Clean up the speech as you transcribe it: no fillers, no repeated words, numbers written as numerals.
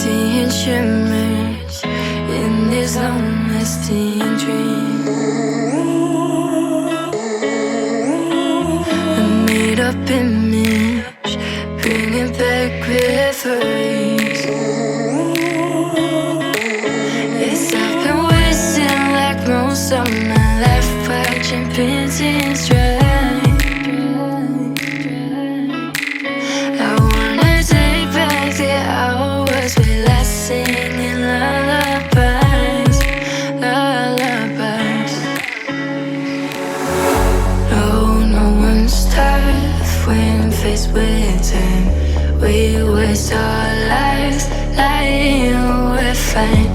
seeing shimmers in these long-lasting dreams. A made-up image, bringing back reveries. Yes, I've been wasting like most of my life, watching paintings dry. Singing lullabies, lullabies. No one's tough when faced with time. We waste our lives lying we're fine.